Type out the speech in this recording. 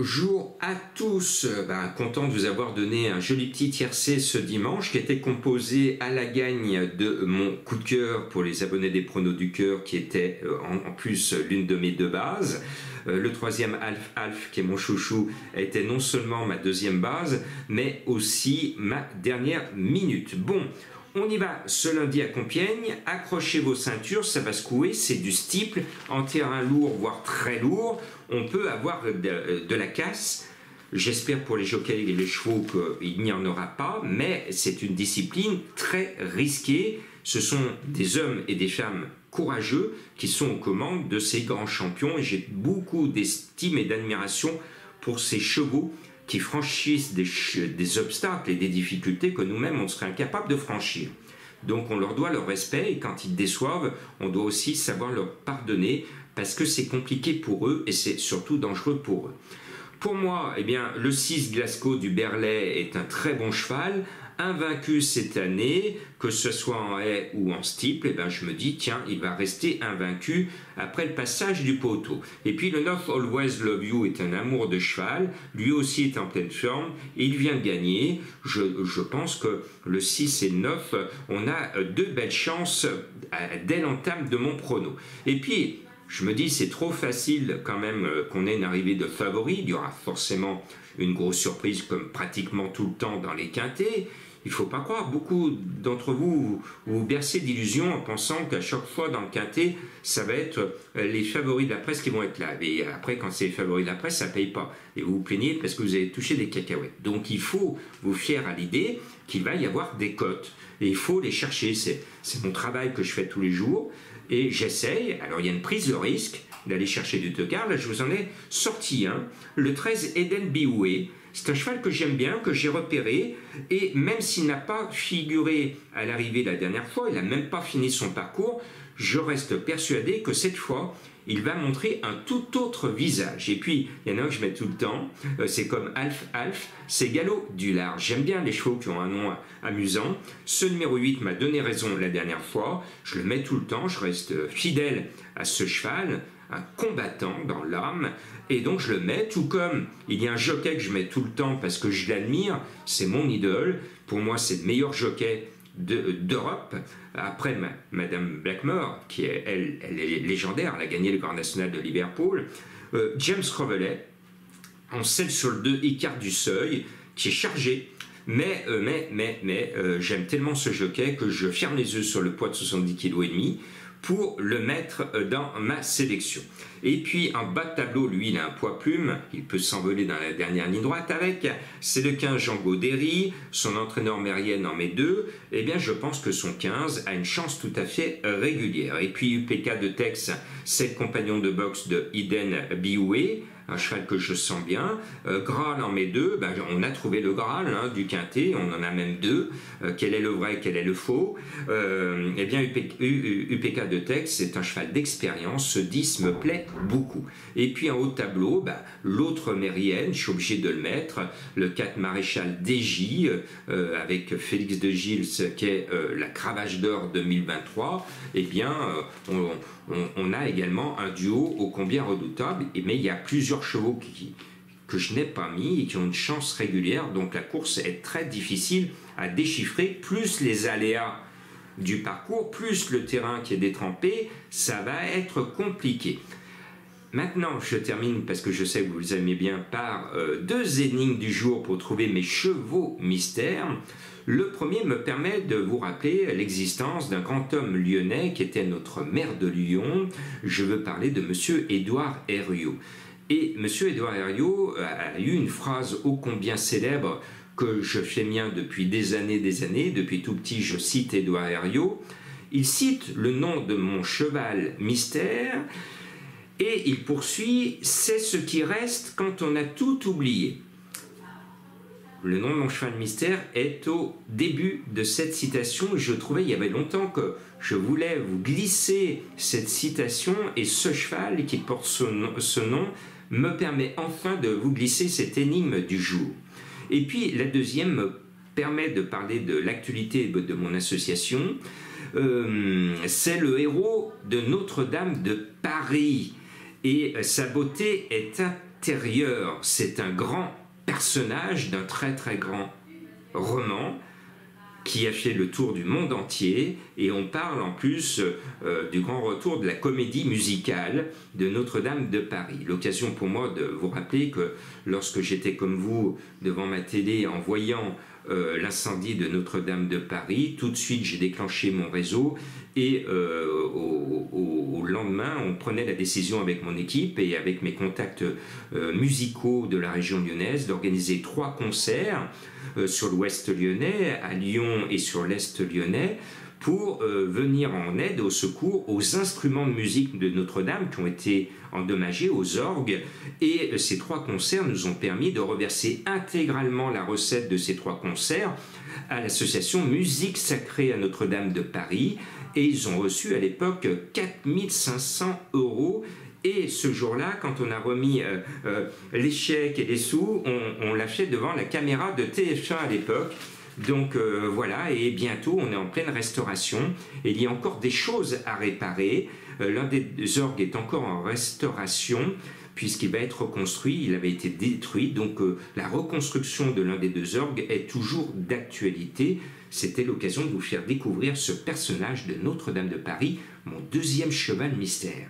Bonjour à tous, content de vous avoir donné un joli petit tiercé ce dimanche qui était composé à la gagne de mon coup de cœur pour les abonnés des pronos du cœur qui était en plus l'une de mes deux bases. Le troisième Alf qui est mon chouchou était non seulement ma deuxième base mais aussi ma dernière minute. Bon, on y va ce lundi à Compiègne, accrochez vos ceintures, ça va secouer, c'est du steeple, en terrain lourd voire très lourd, on peut avoir de la casse. J'espère pour les jockeys et les chevaux qu'il n'y en aura pas, mais c'est une discipline très risquée. Ce sont des hommes et des femmes courageux qui sont aux commandes de ces grands champions et j'ai beaucoup d'estime et d'admiration pour ces chevaux qui franchissent des obstacles et des difficultés que nous-mêmes on serait incapables de franchir. Donc on leur doit leur respect et quand ils déçoivent, on doit aussi savoir leur pardonner parce que c'est compliqué pour eux et c'est surtout dangereux pour eux. Pour moi, eh bien, le 6 Glasgow du Berlay est un très bon cheval, invaincu cette année, que ce soit en haie ou en steeple, eh bien, je me dis, tiens, il va rester invaincu après le passage du poteau. Et puis le 9 Always Love You est un amour de cheval, lui aussi est en pleine forme, et il vient de gagner. Je pense que le 6 et le 9, on a deux belles chances dès l'entame de mon prono. Et puis, je me dis, c'est trop facile quand même qu'on ait une arrivée de favoris. Il y aura forcément une grosse surprise comme pratiquement tout le temps dans les quintés. Il ne faut pas croire, beaucoup d'entre vous vous bercez d'illusions en pensant qu'à chaque fois dans le quintet, ça va être les favoris de la presse qui vont être là. Et après, quand c'est les favoris de la presse, ça ne paye pas. Et vous vous plaignez parce que vous avez touché des cacahuètes. Donc il faut vous fier à l'idée qu'il va y avoir des cotes. Et il faut les chercher. C'est mon travail que je fais tous les jours. Et j'essaye, alors il y a une prise de risque d'aller chercher du tocard. Là, je vous en ai sorti un, le 13 Eden Bioué. C'est un cheval que j'aime bien, que j'ai repéré. Et même s'il n'a pas figuré à l'arrivée la dernière fois, il n'a même pas fini son parcours, je reste persuadé que cette fois, il va montrer un tout autre visage. Et puis, il y en a un que je mets tout le temps, c'est comme Alf, c'est Galop du Large. J'aime bien les chevaux qui ont un nom amusant. Ce numéro 8 m'a donné raison la dernière fois, je le mets tout le temps, je reste fidèle à ce cheval, un combattant dans l'âme, et donc je le mets, tout comme il y a un jockey que je mets tout le temps parce que je l'admire, c'est mon idole, pour moi c'est le meilleur jockey d'Europe, après Madame Blackmore, qui est, elle est légendaire, elle a gagné le Grand National de Liverpool, James Revelet, en 7 sur le 2, écart du seuil, qui est chargé, mais j'aime tellement ce jockey que je ferme les yeux sur le poids de 70,5 kg pour le mettre dans ma sélection. Et puis en bas de tableau, lui, il a un poids plume, il peut s'envoler dans la dernière ligne droite avec, c'est le 15 Jean Gaudéry, son entraîneur Mérienne en met 2, eh bien je pense que son 15 a une chance tout à fait régulière. Et puis UPK de Tex, c'est le compagnon de boxe de Eden Bioué, un cheval que je sens bien. Graal en met 2, on a trouvé le Graal du quintet, on en a même 2. Quel est le vrai, quel est le faux? Eh bien UPK de Tex, c'est un cheval d'expérience, ce 10 me plaît beaucoup. Et puis en haut de tableau, l'autre Mérienne, je suis obligé de le mettre, le 4 Maréchal DJ, avec Félix de Gilles, qui est la cravache d'or 2023, eh bien on a également un duo ô combien redoutable, mais il y a plusieurs chevaux que je n'ai pas mis et qui ont une chance régulière, donc la course est très difficile à déchiffrer, plus les aléas du parcours, plus le terrain qui est détrempé, ça va être compliqué. Maintenant, je termine, parce que je sais que vous les aimez bien, par deux énigmes du jour pour trouver mes chevaux mystères. Le premier me permet de vous rappeler l'existence d'un grand homme lyonnais qui était notre maire de Lyon. Je veux parler de monsieur Édouard Herriot. Et monsieur Édouard Herriot a eu une phrase ô combien célèbre que je fais mien depuis des années. Depuis tout petit, je cite Édouard Herriot. Il cite le nom de mon cheval mystère et il poursuit « C'est ce qui reste quand on a tout oublié ». Le nom de mon cheval mystère est au début de cette citation. Je trouvais il y avait longtemps que je voulais vous glisser cette citation et ce cheval qui porte ce nom me permet enfin de vous glisser cette énigme du jour. Et puis la deuxième me permet de parler de l'actualité de mon association. c'est le héros de Notre-Dame de Paris. Et sa beauté est intérieure. C'est un grand personnage d'un très très grand roman qui a fait le tour du monde entier, et on parle en plus du grand retour de la comédie musicale de Notre-Dame de Paris. L'occasion pour moi de vous rappeler que lorsque j'étais comme vous devant ma télé en voyant l'incendie de Notre-Dame de Paris, tout de suite j'ai déclenché mon réseau, et au lendemain on prenait la décision avec mon équipe et avec mes contacts musicaux de la région lyonnaise d'organiser 3 concerts sur l'ouest lyonnais, à Lyon et sur l'est lyonnais, pour venir en aide, au secours aux instruments de musique de Notre-Dame qui ont été endommagés, aux orgues. Et ces 3 concerts nous ont permis de reverser intégralement la recette de ces 3 concerts à l'association Musique Sacrée à Notre-Dame de Paris. Et ils ont reçu à l'époque 4 500 €. Et ce jour-là, quand on a remis les chèques et les sous, on l'a fait devant la caméra de TF1 à l'époque. Donc voilà, et bientôt on est en pleine restauration. Et il y a encore des choses à réparer. L'un des orgues est encore en restauration, puisqu'il va être reconstruit. Il avait été détruit. Donc la reconstruction de l'un des 2 orgues est toujours d'actualité. C'était l'occasion de vous faire découvrir ce personnage de Notre-Dame de Paris, mon 2e cheval mystère.